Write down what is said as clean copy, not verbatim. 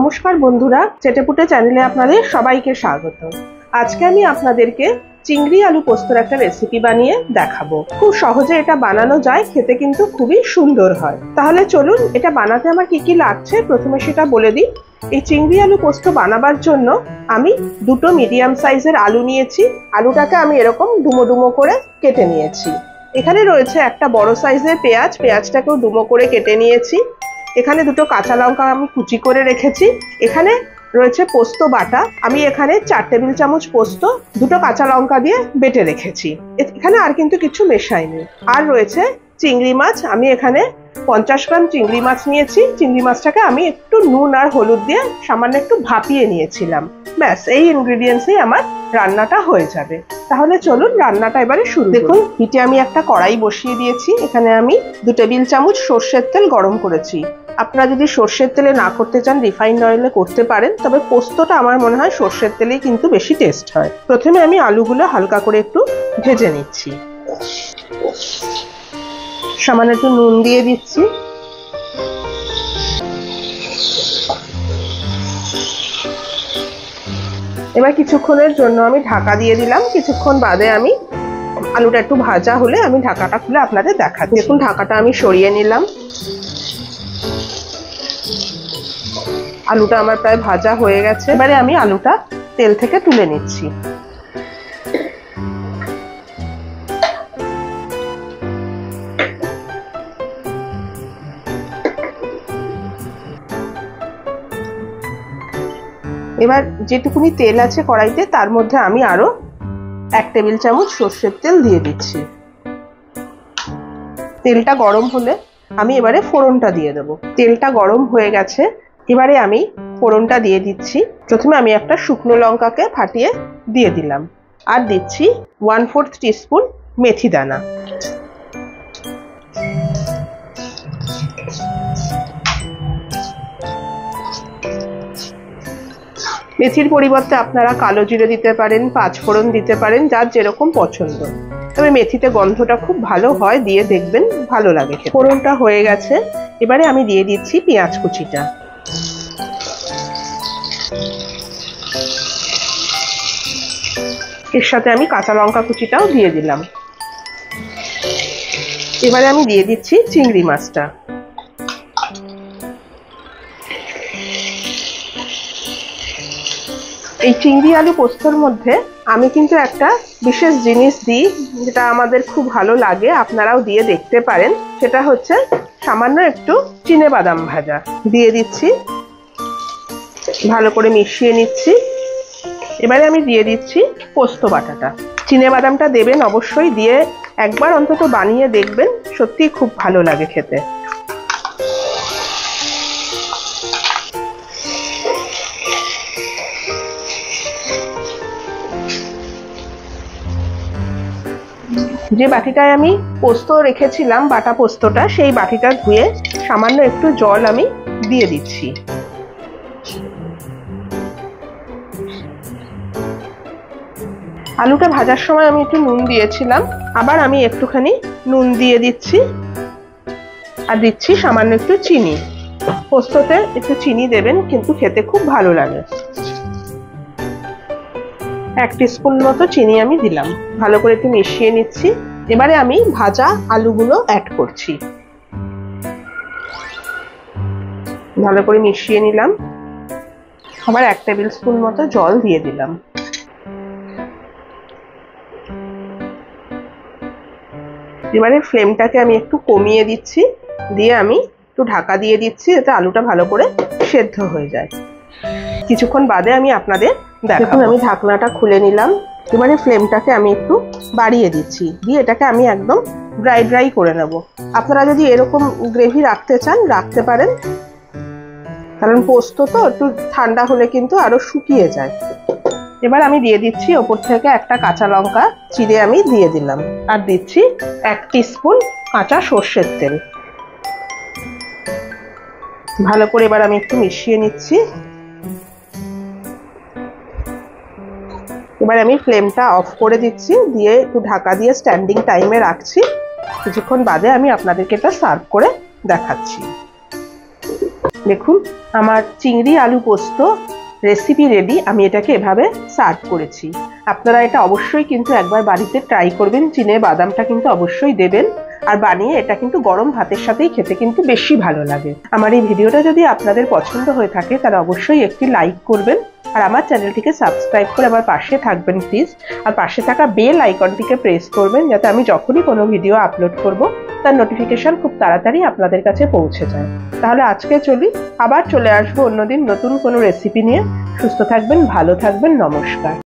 নমস্কার বন্ধুরা, চেটেপুটে চ্যানেলে আপনাদের সবাইকে স্বাগত। আজকে আমি আপনাদেরকে চিংড়ি আলু পোস্তর একটা রেসিপি বানিয়ে দেখাবো। খুব সহজে এটা বানানো যায়, খেতে কিন্তু খুবই সুন্দর হয়। তাহলে চলুন এটা বানাতে আমার কি কি লাগছে প্রথমে সেটা বলে দিই। এই চিংড়ি আলু পোস্ত বানাবার জন্য আমি দুটো মিডিয়াম সাইজের আলু নিয়েছি। আলুটাকে আমি এরকম ডুমো ডুমো করে কেটে নিয়েছি। এখানে রয়েছে একটা বড় সাইজের পেঁয়াজ, পেঁয়াজটাকেও ডুমো করে কেটে নিয়েছি। এখানে দুটো কাঁচা লঙ্কা আমি কুচি করে রেখেছি। এখানে রয়েছে পোস্ত বাটা, আমি এখানে 4 টেবিল চামচ পোস্ত দুটো কাঁচা লঙ্কা দিয়ে বেটে রেখেছি। এখানে আর কিন্তু কিছু মেশাইনি। আর রয়েছে চিংড়ি মাছ, আমি এখানে 50 গ্রাম চিংড়ি মাছ নিয়েছি। চিংড়ি মাছটাকে আমি একটু নুন আর হলুদ দিয়ে সামান্য একটু ভাপিয়ে নিয়েছিলাম। ব্যাস, এই ইনগ্রেডিয়েন্টসেই আমার রান্নাটা হয়ে যাবে। তাহলে চলুন রান্নাটা এবারে শুরু। দেখুন, হিটে আমি একটা কড়াই বসিয়ে দিয়েছি। এখানে আমি 2 টেবিল চামচ সর্ষের তেল গরম করেছি। আপনারা যদি সর্ষের তেলে না করতে চান রিফাইন্ড অয়েলে করতে পারেন, তবে পোস্তটা আমার মনে হয় সর্ষের তেলেই কিন্তু বেশি টেস্ট হয়। প্রথমে আমি আলুগুলো হালকা করে একটু ভেজে নিচ্ছি। সামান্য একটু নুন দিয়ে দিচ্ছি। এবার কিছুক্ষণের জন্য আমি ঢাকা দিয়ে দিলাম। কিছুক্ষণ বাদে আমি আলুটা একটু ভাজা হলে আমি ঢাকাটা খুলে আপনাদের দেখাচ্ছি। দেখুন, ঢাকাটা আমি সরিয়ে নিলাম। আলুটা আমার প্রায় ভাজা হয়ে গেছে। এবারে আমি আলুটা তেল থেকে তুলে নিচ্ছি। এবার যেটুকুনি তেল আছে কড়াইতে তার মধ্যে আমি আরো 1 টেবিল চামচ সর্ষের তেল দিয়ে দিচ্ছি। তেলটা গরম হলে আমি এবারে ফোড়নটা দিয়ে দেবো। তেলটা গরম হয়ে গেছে, এবারে আমি ফোড়নটা দিয়ে দিচ্ছি। প্রথমে আমি একটা শুকনো লঙ্কাকে ফাটিয়ে দিয়ে দিলাম, আর দিচ্ছি 1/4 টিস্পুন মেথি দানা। মেথির পরিবর্তে আপনারা কালো জিরে দিতে পারেন, 5 ফোড়ন দিতে পারেন, যার যেরকম পছন্দ। তবে মেথিতে গন্ধটা খুব ভালো হয়, দিয়ে দেখবেন ভালো লাগে খেতে। ফোড়নটা হয়ে গেছে, এবারে আমি দিয়ে দিচ্ছি পেঁয়াজ কুচিটা। এর সাথে আমি কাঁচা লঙ্কা কুচিটাও দিয়ে দিলাম। এবারে আমি দিয়ে দিচ্ছি চিংড়ি মাছটা। এই চিংড়ি আলু পোস্তর মধ্যে আমি কিন্তু একটা বিশেষ জিনিস দিই, যেটা আমাদের খুব ভালো লাগে, আপনারাও দিয়ে দেখতে পারেন। সেটা হচ্ছে সামান্য একটু চিনেবাদাম ভাজা দিয়ে দিচ্ছি। ভালো করে মিশিয়ে নিচ্ছি। এবারে আমি দিয়ে দিচ্ছি পোস্ত বাটাটা। চিনেবাদামটা দেবেন অবশ্যই, দিয়ে একবার অন্তত বানিয়ে দেখবেন, সত্যি খুব ভালো লাগে খেতে। যে বাটিটায় আমি পোস্ত রেখেছিলাম, বাটা পোস্তটা, সেই বাটিটা ধুয়ে সামান্য একটু জল আমি দিয়ে দিচ্ছি। আলুটা ভাজার সময় আমি একটু নুন দিয়েছিলাম, আবার আমি একটুখানি নুন দিয়ে দিচ্ছি। আর দিচ্ছি সামান্য একটু চিনি। পোস্ততে একটু চিনি দেবেন, কিন্তু খেতে খুব ভালো লাগে। 1 টিস্পুন মতো চিনি আমি দিলাম। ভালো করে একটু মিশিয়ে নিচ্ছি। এবারে আমি ভাজা আলুগুলো অ্যাড করছি। ভালো করে মিশিয়ে নিলাম। আবার 1 টেবিল স্পুন মতো জল দিয়ে দিলাম। এবারে ফ্লেমটাকে আমি একটু কমিয়ে দিচ্ছি, দিয়ে আমি একটু ঢাকা দিয়ে দিচ্ছি, যাতে আলুটা ভালো করে সেদ্ধ হয়ে যায়। কিছুক্ষণ বাদে আমি আপনাদের দেখাবো। আমি ঢাকনাটা খুলে নিলাম। এবারে ফ্লেমটাকে আমি একটু বাড়িয়ে দিচ্ছি, দিয়ে এটাকে আমি একদম ড্রাই করে নেব। আপনারা যদি এরকম গ্রেভি রাখতে চান রাখতে পারেন, কারণ পোস্ত তো একটু ঠান্ডা হলে কিন্তু আরো শুকিয়ে যায়। এবার আমি দিয়ে দিচ্ছি ওপর থেকে একটা কাঁচা লঙ্কা চিড়ে আমি দিয়ে দিলাম, আর দিচ্ছি 1 টিস্পুন কাঁচা সর্ষের তেল। ভালো করে এবার আমি একটু মিশিয়ে নিচ্ছি। এবার আমি ফ্লেমটা অফ করে দিচ্ছি, দিয়ে একটু ঢাকা দিয়ে স্ট্যান্ডিং টাইমে রাখছি। কিছুক্ষণ বাদে আমি আপনাদেরকে এটা সার্ভ করে দেখাচ্ছি। দেখুন আমার চিংড়ি আলু পোস্ত রেসিপি রেডি। আমি এটাকে এভাবে সার্ভ করেছি। আপনারা এটা অবশ্যই কিন্তু একবার বাড়িতে ট্রাই করবেন। চিনে বাদামটা কিন্তু অবশ্যই দেবেন, আর বানিয়ে এটা কিন্তু গরম ভাতের সাথেই খেতে কিন্তু বেশি ভালো লাগে। আমার এই ভিডিওটা যদি আপনাদের পছন্দ হয়ে থাকে তাহলে অবশ্যই একটি লাইক করবেন, আর আমার চ্যানেলটিকে সাবস্ক্রাইব করে আমার পাশে থাকবেন প্লিজ। আর পাশে থাকা বেল আইকনটিকে প্রেস করবেন, যাতে আমি যখনই কোনো ভিডিও আপলোড করব তার নোটিফিকেশন খুব তাড়াতাড়ি আপনাদের কাছে পৌঁছে যায়। তাহলে আজকে চলি, আবার চলে আসবো অন্যদিন নতুন কোনো রেসিপি নিয়ে। সুস্থ থাকবেন, ভালো থাকবেন, নমস্কার।